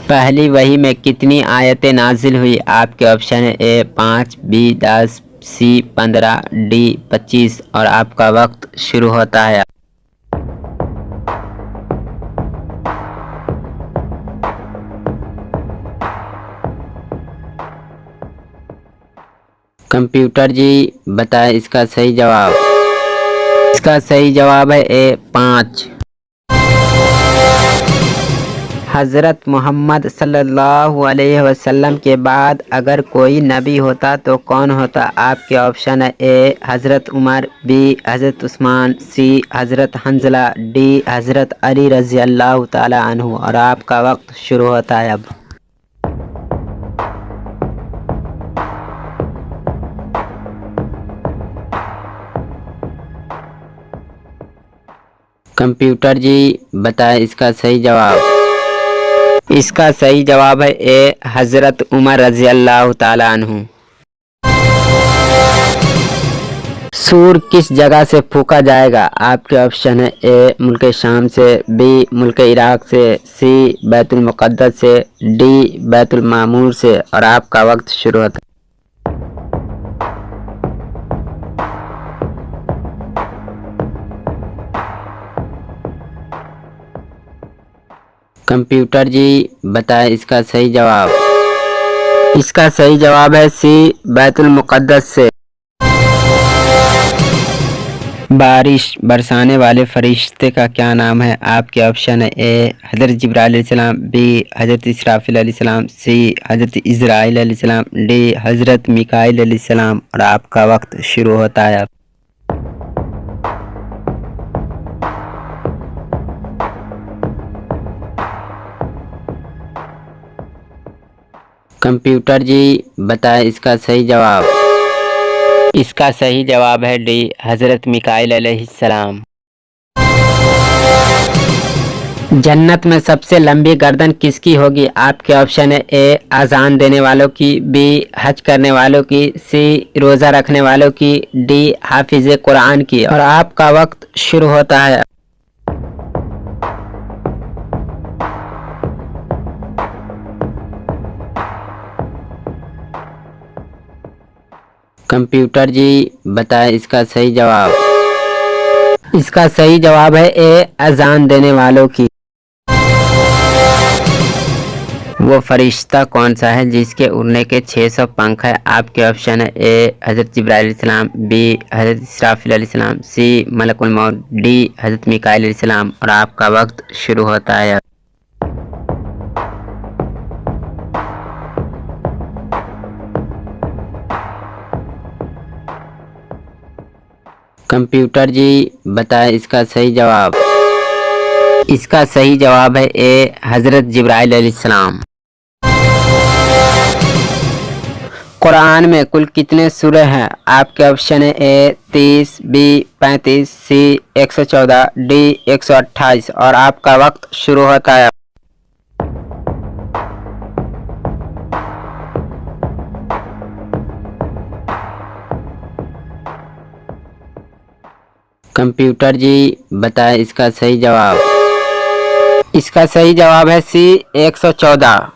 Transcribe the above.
पहली वही में कितनी आयतें नाजिल हुई? आपके ऑप्शन है ए 5, बी 10, सी 15, डी 25 और आपका वक्त शुरू होता है। कंप्यूटर जी बताएं इसका सही जवाब। इसका सही जवाब है ए 5। हज़रत मोहम्मद सल्लल्लाहु अलैहि वसल्लम के बाद अगर कोई नबी होता तो कौन होता? आपके ऑप्शन है ए हज़रत उमर, बी हज़रत उस्मान, सी हज़रत हंज़ला, डी हज़रत अली रज़ी अल्लाह ताला अन्हु और आपका वक्त शुरू होता है अब। कंप्यूटर जी बताएं इसका सही जवाब। इसका सही जवाब है ए हज़रत उमर रज़ी अल्लाह ताला अन्हु। सूर किस जगह से फूका जाएगा? आपके ऑप्शन है ए मुल्क शाम से, बी मुल्क इराक से, सी बैतुल मुक़द्दस से, डी बैतुल मामूर से और आपका वक्त शुरू होता है। कंप्यूटर जी बताएं इसका सही जवाब। इसका सही जवाब है सी बैतुल मुक़द्दस से। बारिश बरसाने वाले फरिश्ते का क्या नाम है? आपके ऑप्शन है ए हज़रत जिब्राइल अलैहिस्सलाम, बी हज़रत इसराफिल अलैहिस्सलाम, सी हज़रत इज़राइल अलैहिस्सलाम, डी हज़रत मिकाईल अलैहिस्सलाम और आपका वक्त शुरू होता है अब। कंप्यूटर जी बताएं इसका सही जवाब। इसका सही जवाब है डी हज़रत मिकाईल अलैहिस्सलाम। जन्नत में सबसे लंबी गर्दन किसकी होगी? आपके ऑप्शन है ए अजान देने वालों की, बी हज करने वालों की, सी रोज़ा रखने वालों की, डी हाफिज़ कुरान की और आपका वक्त शुरू होता है। कंप्यूटर जी बताएं इसका सही जवाब। इसका सही जवाब है ए अजान देने वालों की। वो फरिश्ता कौन सा है जिसके उड़ने के 600 पंख है? आपके ऑप्शन है ए हज़रत जिब्राइल अलैहिस्सलाम, बी हज़रत इसराफिल अलैहिस्सलाम, सी मलकुल मौत, डी हज़रत मिकाईल अलैहिस्सलाम और आपका वक्त शुरू होता है। कंप्यूटर जी बताएं इसका सही जवाब। इसका सही जवाब है ए हज़रत जिब्राइल अलैहिस्सलाम। कुरान में कुल कितने सूरे हैं? आपके ऑप्शन है ए 30, बी 35, सी 114, डी 128 और आपका वक्त शुरू होता है। कंप्यूटर जी बताएं इसका सही जवाब। इसका सही जवाब है सी 114।